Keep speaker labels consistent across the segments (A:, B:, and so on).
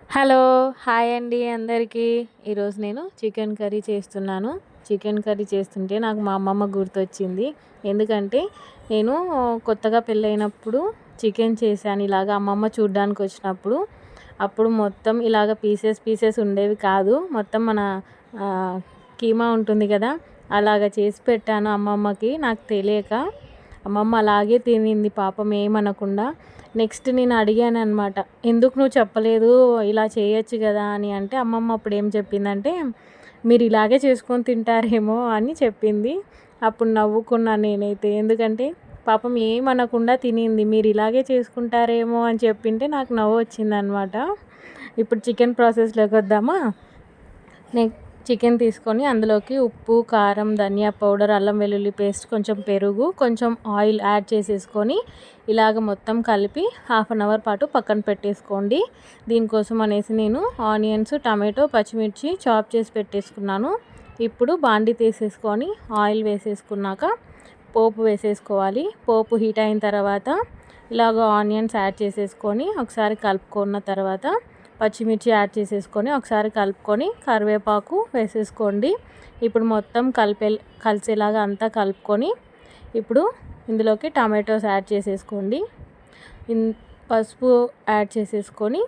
A: Hello! Hi అండి అందరికీ. ఈరోజు నేను చికెన్ కర్రీ చేస్తున్నాను. చికెన్ కర్రీ చేస్తుంటే నాకు మా అమ్మమ్మ గుర్తొచ్చింది. ఎందుకంటే నేను కొత్తగా పెళ్ళైనప్పుడు చికెన్ చేశాను ఇలాగ అమ్మమ్మ చూడ్డానికి వచ్చినప్పుడు. అప్పుడు మొత్తం ఇలాగ పీసెస్ ఉండేవి కాదు. మొత్తం మన కీమా ఉంటుంది కదా! అలాగ చేసి పెట్టాను అమ్మమ్మకి నాకు తెలియక. అమ్మమ్మ అలాగే తినింది పాపం ఏమనకుండా. నెక్స్ట్ నేను అడిగాననమాట. ఎందుకు నువ్వు చెప్పలేదు ఇలా చేయొచ్చు కదా అని. అంటే అమ్మమ్మ అప్పుడు ఏం చెప్పిందంటే, మీరు ఇలాగే చేసుకొని తింటారేమో అని చెప్పింది. అప్పుడు నవ్వుకున్నాను నేనైతే. ఎందుకంటే పాపం ఏమనకుండా తినింది. మీరు ఇలాగే చేసుకుంటారేమో అని చెప్పింటే నాకు నవ్వు వచ్చిందనమాట. ఇప్పుడు చికెన్ ప్రాసెస్లోకి వద్దామా. చికెన్ తీసుకొని అందులోకి ఉప్పు, కారం, ధనియా పౌడర్, అల్లం వెల్లుల్లి పేస్ట్, కొంచెం పెరుగు, కొంచెం ఆయిల్ యాడ్ చేసేసుకొని ఇలాగ మొత్తం కలిపి హాఫ్ అన్ అవర్ పాటు పక్కన పెట్టేసుకోండి. దీనికోసం అనేసి నేను ఆనియన్స్, టమాటో, పచ్చిమిర్చి చాప్ చేసి పెట్టేసుకున్నాను. ఇప్పుడు బాండి తీసేసుకొని ఆయిల్ వేసేసుకున్నాక పోపు వేసేసుకోవాలి. పోపు హీట్ అయిన తర్వాత ఇలాగ ఆనియన్స్ యాడ్ చేసేసుకొని ఒకసారి కలుపుకున్న తర్వాత పచ్చిమిర్చి యాడ్ చేసేసుకొని ఒకసారి కలుపుకొని కరివేపాకు వేసేసుకోండి. ఇప్పుడు మొత్తం కలిసేలాగా అంతా కలుపుకొని ఇప్పుడు ఇందులోకి టమాటోస్ యాడ్ చేసేసుకోండి. పసుపు యాడ్ చేసేసుకొని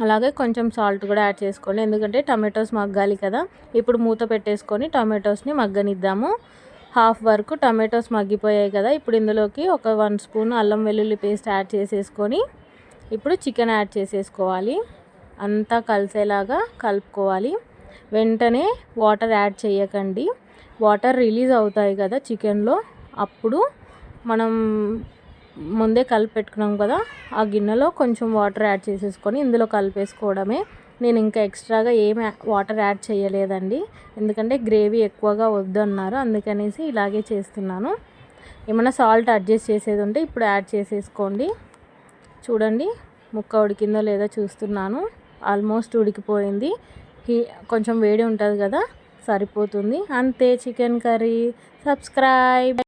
A: అలాగే కొంచెం సాల్ట్ కూడా యాడ్ చేసుకోండి. ఎందుకంటే టమాటోస్ మగ్గాలి కదా. ఇప్పుడు మూత పెట్టేసుకొని టమాటోస్ని మగ్గనిద్దాము. హాఫ్ వరకు టమాటోస్ మగ్గిపోయాయి కదా. ఇప్పుడు ఇందులోకి ఒక 1 స్పూన్ అల్లం వెల్లుల్లి పేస్ట్ యాడ్ చేసేసుకొని ఇప్పుడు చికెన్ యాడ్ చేసేసుకోవాలి. అంతా కలిసేలాగా కలుపుకోవాలి. వెంటనే వాటర్ యాడ్ చేయకండి. వాటర్ రిలీజ్ అవుతాయి కదా చికెన్లో. అప్పుడు మనం ముందే కలిపి పెట్టుకున్నాం కదా, ఆ గిన్నెలో కొంచెం వాటర్ యాడ్ చేసేసుకొని ఇందులో కలిపేసుకోవడమే. నేను ఇంకా ఎక్స్ట్రాగా ఏం వాటర్ యాడ్ చేయలేదండి. ఎందుకంటే గ్రేవీ ఎక్కువగా వద్దన్నారు, అందుకనేసి ఇలాగే చేస్తున్నాను. ఏమైనా సాల్ట్ అడ్జస్ట్ చేసేది ఉంటే ఇప్పుడు యాడ్ చేసేసుకోండి. చూడండి ముక్క ఉడికిందో లేదో చూస్తున్నాను. ఆల్మోస్ట్ ఉడికిపోయింది. కొంచెం వేడి ఉంటుంది కదా, సరిపోతుంది. అంతే చికెన్ కర్రీ. సబ్స్క్రైబ్.